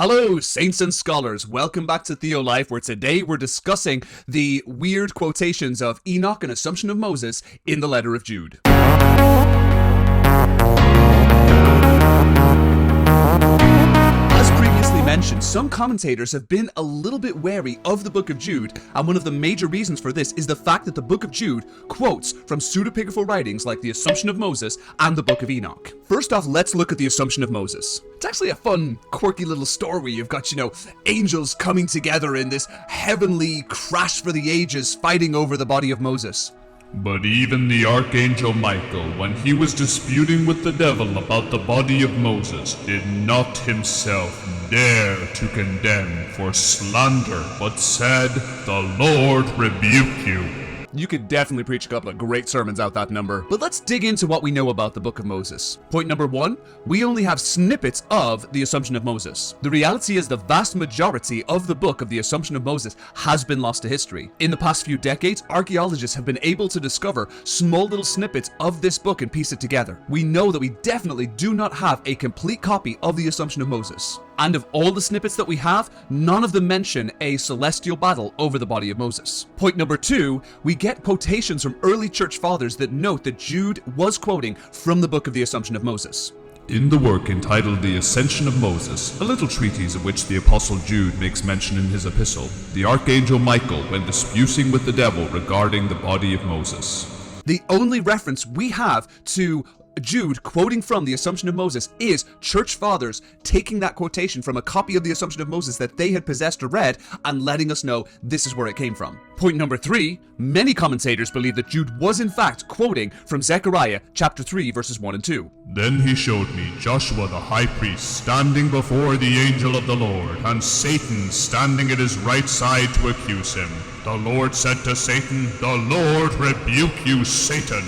Hello, saints and scholars. Welcome back to TheoLife, where today we're discussing the weird quotations of Enoch and Assumption of Moses in the letter of Jude. As previously mentioned, some commentators have been a little bit wary of the Book of Jude, and one of the major reasons for this is the fact that the Book of Jude quotes from pseudepigraphal writings like the Assumption of Moses and the Book of Enoch. First off, let's look at the Assumption of Moses. It's actually a fun, quirky little story where you've got, angels coming together in this heavenly crash for the ages fighting over the body of Moses. But even the archangel Michael, when he was disputing with the devil about the body of Moses, did not himself dare to condemn for slander, but said, "The Lord rebuke you." You could definitely preach a couple of great sermons out that number. But let's dig into what we know about the Book of Moses. Point number one, we only have snippets of the Assumption of Moses. The reality is the vast majority of the book of the Assumption of Moses has been lost to history. In the past few decades, archaeologists have been able to discover small little snippets of this book and piece it together. We know that we definitely do not have a complete copy of the Assumption of Moses. And of all the snippets that we have, none of them mention a celestial battle over the body of Moses. Point number two, we get quotations from early church fathers that note that Jude was quoting from the book of the Assumption of Moses. In the work entitled The Ascension of Moses, a little treatise of which the Apostle Jude makes mention in his epistle, the archangel Michael, when disputing with the devil regarding the body of Moses. The only reference we have to Jude quoting from the Assumption of Moses is church fathers taking that quotation from a copy of the Assumption of Moses that they had possessed or read and letting us know this is where it came from. Point number three, many commentators believe that Jude was in fact quoting from Zechariah chapter 3 verses 1 and 2. Then he showed me Joshua the high priest standing before the angel of the Lord, and Satan standing at his right side to accuse him. The Lord said to Satan, "The Lord rebuke you, Satan."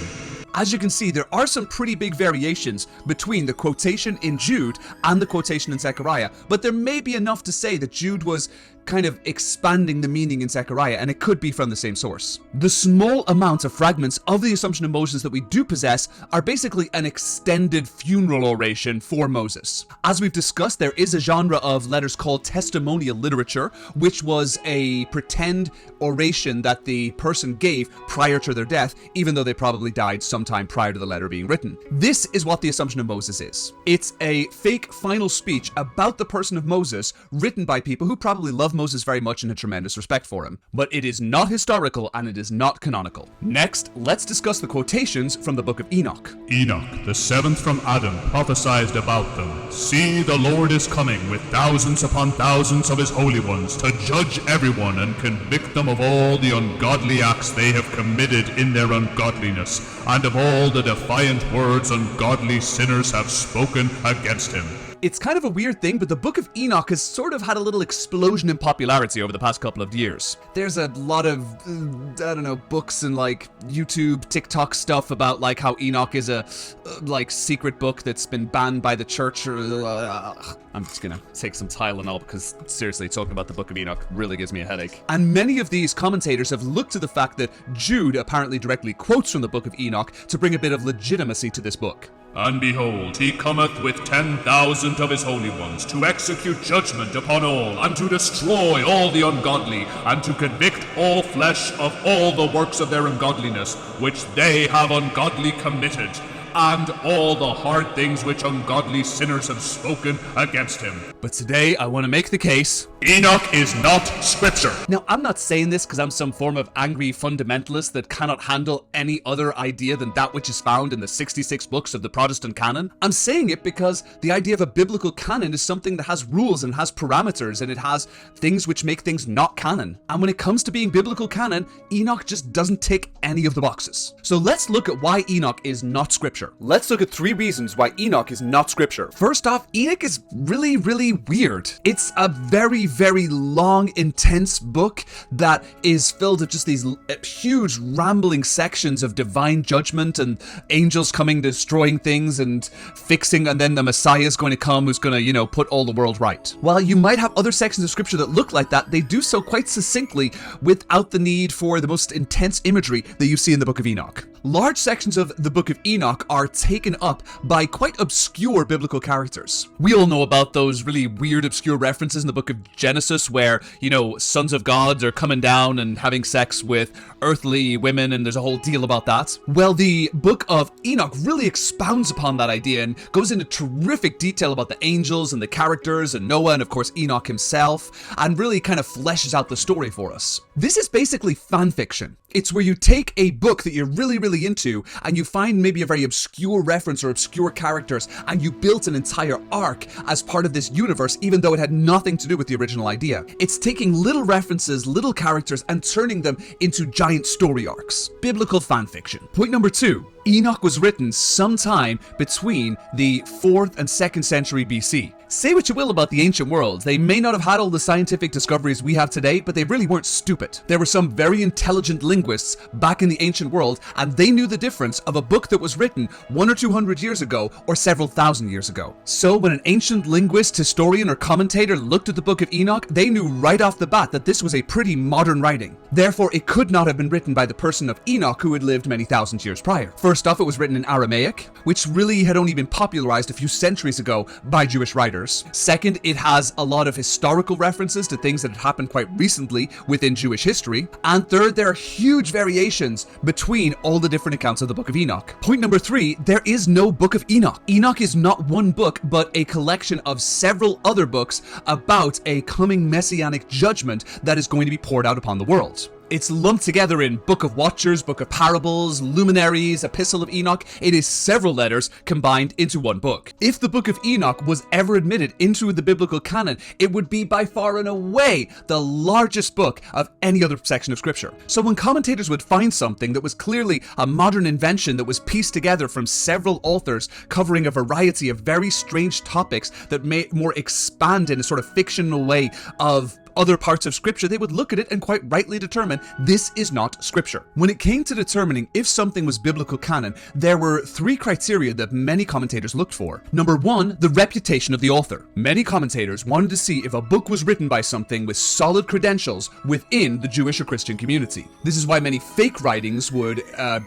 As you can see, there are some pretty big variations between the quotation in Jude and the quotation in Zechariah, but there may be enough to say that Jude was kind of expanding the meaning in Zechariah, and it could be from the same source. The small amounts of fragments of the Assumption of Moses that we do possess are basically an extended funeral oration for Moses. As we've discussed, there is a genre of letters called testimonial literature, which was a pretend oration that the person gave prior to their death, even though they probably died sometime prior to the letter being written. This is what the Assumption of Moses is. It's a fake final speech about the person of Moses written by people who probably love Moses very much and had tremendous respect for him. But it is not historical and it is not canonical. Next, let's discuss the quotations from the Book of Enoch. Enoch, the seventh from Adam, prophesied about them. "See, the Lord is coming with thousands upon thousands of his holy ones to judge everyone and convict them of all the ungodly acts they have committed in their ungodliness, and of all the defiant words ungodly sinners have spoken against him." It's kind of a weird thing, but the Book of Enoch has sort of had a little explosion in popularity over the past couple of years. There's a lot of, books and YouTube, TikTok stuff about how Enoch is a secret book that's been banned by the church. I'm just gonna take some Tylenol because seriously, talking about the Book of Enoch really gives me a headache. And many of these commentators have looked to the fact that Jude apparently directly quotes from the Book of Enoch to bring a bit of legitimacy to this book. "And behold, he cometh with 10,000 of his holy ones, to execute judgment upon all, and to destroy all the ungodly, and to convict all flesh of all the works of their ungodliness, which they have ungodly committed, and all the hard things which ungodly sinners have spoken against him." But today, I want to make the case Enoch is not scripture. Now, I'm not saying this because I'm some form of angry fundamentalist that cannot handle any other idea than that which is found in the 66 books of the Protestant canon. I'm saying it because the idea of a biblical canon is something that has rules and has parameters, and it has things which make things not canon. And when it comes to being biblical canon, Enoch just doesn't tick any of the boxes. So let's look at why Enoch is not scripture. Let's look at 3 reasons why Enoch is not scripture. First off, Enoch is really, really weird. It's a very, very long, intense book that is filled with just these huge rambling sections of divine judgment and angels coming, destroying things and fixing, and then the Messiah is going to come who's going to, put all the world right. While you might have other sections of scripture that look like that, they do so quite succinctly without the need for the most intense imagery that you see in the Book of Enoch. large sections of the Book of Enoch are taken up by quite obscure biblical characters. We all know about those really weird, obscure references in the Book of Genesis where, sons of gods are coming down and having sex with earthly women, and there's a whole deal about that. Well, the Book of Enoch really expounds upon that idea and goes into terrific detail about the angels and the characters and Noah and, of course, Enoch himself, and really kind of fleshes out the story for us. This is basically fan fiction. It's where you take a book that you're really, really into and you find maybe a very obscure reference or obscure characters and you built an entire arc as part of this universe, even though it had nothing to do with the original idea. It's taking little references, little characters, and turning them into giant story arcs. Biblical fan fiction. Point number 2. Enoch was written sometime between the 4th and 2nd century BC. Say what you will about the ancient world, they may not have had all the scientific discoveries we have today, but they really weren't stupid. There were some very intelligent linguists back in the ancient world, and they knew the difference of a book that was written 100 or 200 years ago or several thousand years ago. So when an ancient linguist, historian, or commentator looked at the Book of Enoch, they knew right off the bat that this was a pretty modern writing. Therefore, it could not have been written by the person of Enoch who had lived many thousand years prior. First off, it was written in Aramaic, which really had only been popularized a few centuries ago by Jewish writers. Second, it has a lot of historical references to things that had happened quite recently within Jewish history. And third, there are huge variations between all the different accounts of the Book of Enoch. Point number 3, there is no Book of Enoch. Enoch is not one book, but a collection of several other books about a coming messianic judgment that is going to be poured out upon the world. It's lumped together in Book of Watchers, Book of Parables, Luminaries, Epistle of Enoch. It is several letters combined into one book. If the Book of Enoch was ever admitted into the biblical canon, it would be by far and away the largest book of any other section of scripture. So when commentators would find something that was clearly a modern invention that was pieced together from several authors covering a variety of very strange topics that may more expand in a sort of fictional way of other parts of scripture, they would look at it and quite rightly determine this is not scripture. When it came to determining if something was biblical canon, there were 3 criteria that many commentators looked for. Number 1, the reputation of the author. Many commentators wanted to see if a book was written by something with solid credentials within the Jewish or Christian community. This is why many fake writings would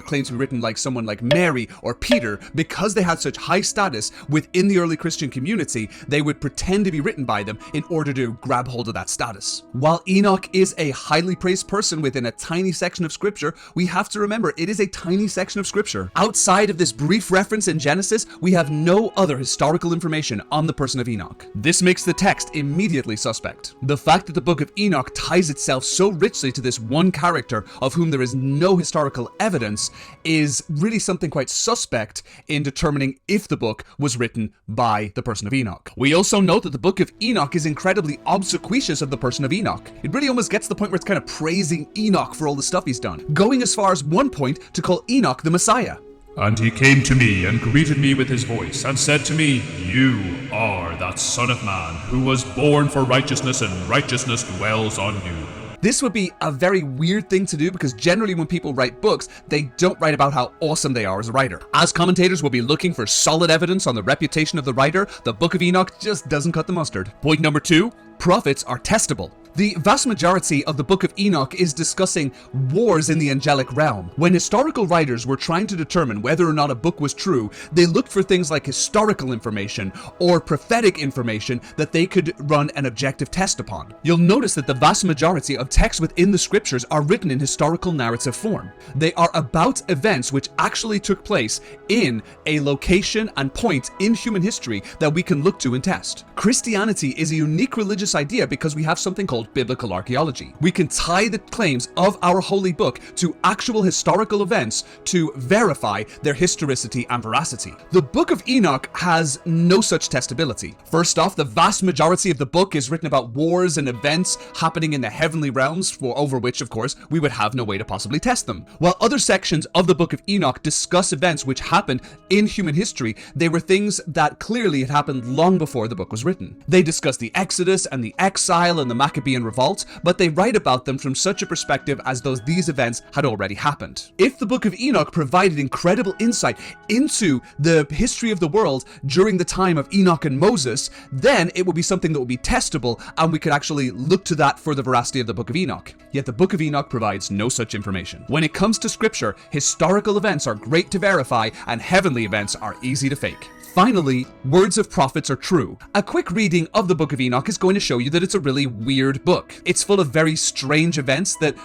claim to be written like someone like Mary or Peter. Because they had such high status within the early Christian community, they would pretend to be written by them in order to grab hold of that status. While Enoch is a highly praised person within a tiny section of scripture, we have to remember it is a tiny section of scripture. Outside of this brief reference in Genesis, we have no other historical information on the person of Enoch. This makes the text immediately suspect. The fact that the Book of Enoch ties itself so richly to this one character of whom there is no historical evidence is really something quite suspect in determining if the book was written by the person of Enoch. We also note that the Book of Enoch is incredibly obsequious of the person of Enoch. It really almost gets to the point where it's kind of praising Enoch for all the stuff he's done, going as far as one point to call Enoch the Messiah. And he came to me and greeted me with his voice, and said to me, You are that Son of Man, who was born for righteousness, and righteousness dwells on you. This would be a very weird thing to do because generally when people write books, they don't write about how awesome they are as a writer. As commentators will be looking for solid evidence on the reputation of the writer, the Book of Enoch just doesn't cut the mustard. Point number 2, prophets are testable. The vast majority of the Book of Enoch is discussing wars in the angelic realm. When historical writers were trying to determine whether or not a book was true, they looked for things like historical information or prophetic information that they could run an objective test upon. You'll notice that the vast majority of texts within the scriptures are written in historical narrative form. They are about events which actually took place in a location and point in human history that we can look to and test. Christianity is a unique religious idea because we have something called biblical archaeology. We can tie the claims of our holy book to actual historical events to verify their historicity and veracity. The Book of Enoch has no such testability. First off, the vast majority of the book is written about wars and events happening in the heavenly realms, over which, of course, we would have no way to possibly test them. While other sections of the Book of Enoch discuss events which happened in human history, they were things that clearly had happened long before the book was written. They discuss the Exodus and the exile and the Maccabean and revolt, but they write about them from such a perspective as though these events had already happened. If the Book of Enoch provided incredible insight into the history of the world during the time of Enoch and Moses, then it would be something that would be testable, and we could actually look to that for the veracity of the Book of Enoch. Yet the Book of Enoch provides no such information. When it comes to scripture, historical events are great to verify, and heavenly events are easy to fake. Finally, words of prophets are true. A quick reading of the Book of Enoch is going to show you that it's a really weird book. It's full of very strange events that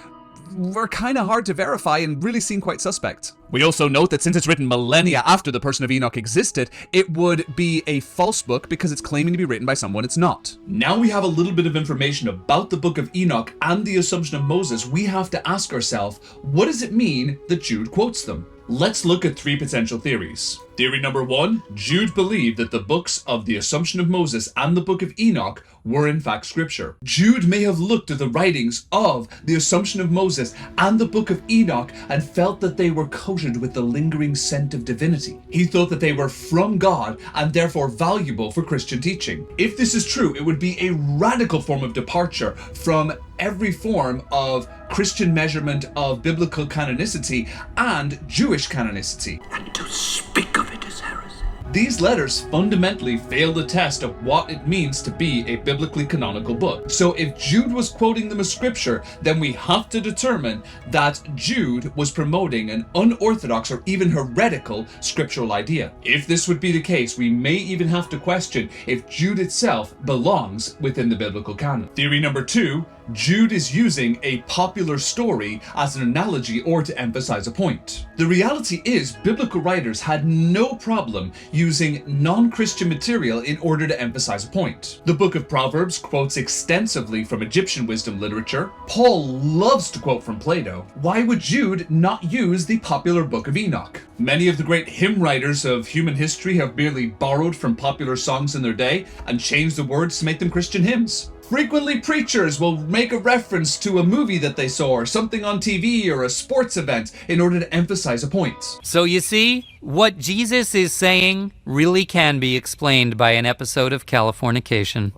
were kind of hard to verify and really seem quite suspect. We also note that since it's written millennia after the person of Enoch existed, it would be a false book because it's claiming to be written by someone it's not. Now we have a little bit of information about the Book of Enoch and the Assumption of Moses. We have to ask ourselves, what does it mean that Jude quotes them? Let's look at three potential theories. Theory number one, Jude believed that the books of the Assumption of Moses and the Book of Enoch were in fact scripture. Jude may have looked at the writings of the Assumption of Moses and the Book of Enoch and felt that they were coated with the lingering scent of divinity. He thought that they were from God and therefore valuable for Christian teaching. If this is true, it would be a radical form of departure from every form of Christian measurement of biblical canonicity and Jewish canonicity. And to speak of it is heresy. These letters fundamentally fail the test of what it means to be a biblically canonical book. So if Jude was quoting them as scripture, then we have to determine that Jude was promoting an unorthodox or even heretical scriptural idea. If this would be the case, we may even have to question if Jude itself belongs within the biblical canon. Theory number two, Jude is using a popular story as an analogy or to emphasize a point. The reality is, biblical writers had no problem using non-Christian material in order to emphasize a point. The Book of Proverbs quotes extensively from Egyptian wisdom literature. Paul loves to quote from Plato. Why would Jude not use the popular Book of Enoch? Many of the great hymn writers of human history have merely borrowed from popular songs in their day and changed the words to make them Christian hymns. Frequently, preachers will make a reference to a movie that they saw or something on TV or a sports event in order to emphasize a point. So you see, what Jesus is saying really can be explained by an episode of Californication.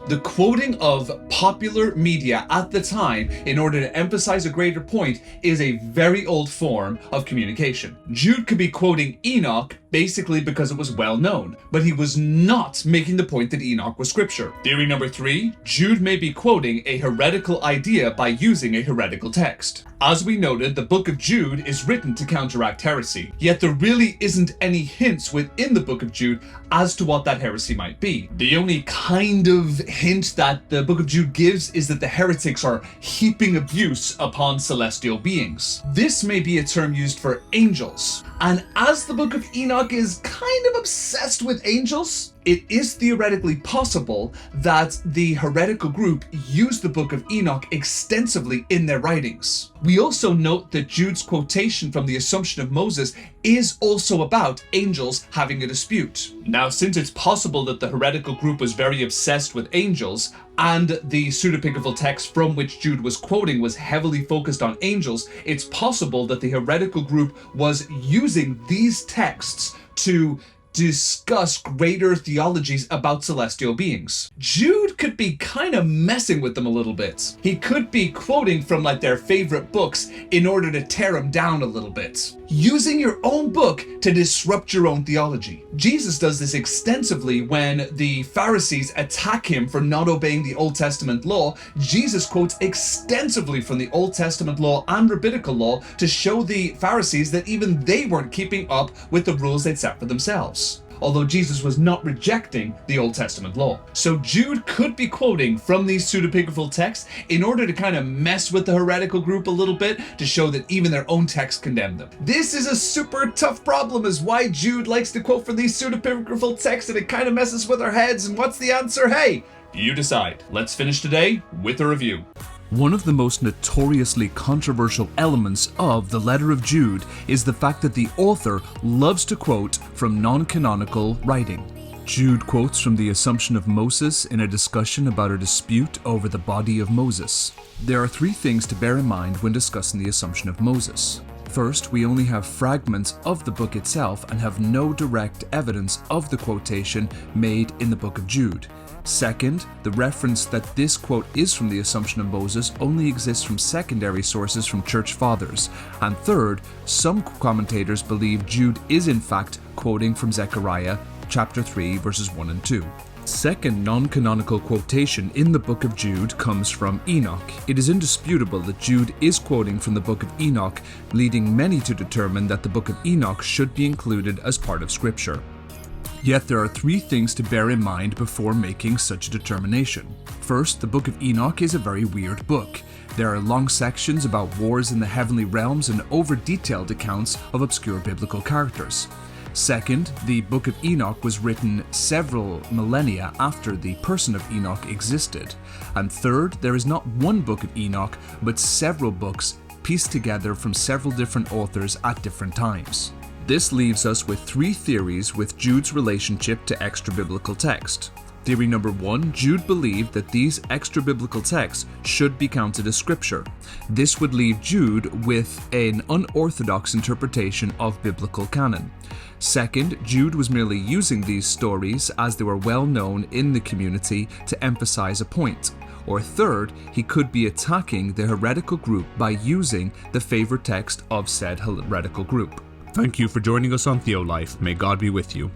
The quoting of popular media at the time in order to emphasize a greater point is a very old form of communication. Jude could be quoting Enoch basically because it was well known, but he was not making the point that Enoch was scripture. Theory number three, Jude may be quoting a heretical idea by using a heretical text. As we noted, the Book of Jude is written to counteract heresy, yet there really isn't any hints within the Book of Jude as to what that heresy might be. The only kind of hint that the Book of Jude gives is that the heretics are heaping abuse upon celestial beings. This may be a term used for angels, and as the Book of Enoch is kind of obsessed with angels, it is theoretically possible that the heretical group used the Book of Enoch extensively in their writings. We also note that Jude's quotation from the Assumption of Moses is also about angels having a dispute. Now, since it's possible that the heretical group was very obsessed with angels, and the pseudepigraphal text from which Jude was quoting was heavily focused on angels, it's possible that the heretical group was using these texts to discuss greater theologies about celestial beings. Jude could be kind of messing with them a little bit. He could be quoting from like their favorite books in order to tear them down a little bit. Using your own book to disrupt your own theology. Jesus does this extensively when the Pharisees attack him for not obeying the Old Testament law. Jesus quotes extensively from the Old Testament law and rabbinical law to show the Pharisees that even they weren't keeping up with the rules they'd set for themselves. Although Jesus was not rejecting the Old Testament law. So Jude could be quoting from these pseudepigraphal texts in order to kind of mess with the heretical group a little bit to show that even their own texts condemn them. This is a super tough problem, is why Jude likes to quote from these pseudepigraphal texts, and it kind of messes with our heads. And what's the answer? Hey, you decide. Let's finish today with a review. One of the most notoriously controversial elements of the letter of Jude is the fact that the author loves to quote from non-canonical writing. Jude quotes from the Assumption of Moses in a discussion about a dispute over the body of Moses. There are three things to bear in mind when discussing the Assumption of Moses. First, we only have fragments of the book itself and have no direct evidence of the quotation made in the Book of Jude. Second, the reference that this quote is from the Assumption of Moses only exists from secondary sources from church fathers. And third, some commentators believe Jude is in fact quoting from Zechariah chapter 3 verses 1 and 2. Second non-canonical quotation in the Book of Jude comes from Enoch. It is indisputable that Jude is quoting from the Book of Enoch, leading many to determine that the Book of Enoch should be included as part of Scripture. Yet there are three things to bear in mind before making such a determination. First, the Book of Enoch is a very weird book. There are long sections about wars in the heavenly realms and over-detailed accounts of obscure biblical characters. Second, the Book of Enoch was written several millennia after the person of Enoch existed. And third, there is not one Book of Enoch, but several books pieced together from several different authors at different times. This leaves us with three theories with Jude's relationship to extra-biblical text. Theory number 1, Jude believed that these extra-biblical texts should be counted as scripture. This would leave Jude with an unorthodox interpretation of biblical canon. Second, Jude was merely using these stories as they were well known in the community to emphasize a point. Or third, he could be attacking the heretical group by using the favorite text of said heretical group. Thank you for joining us on Theolife. May God be with you.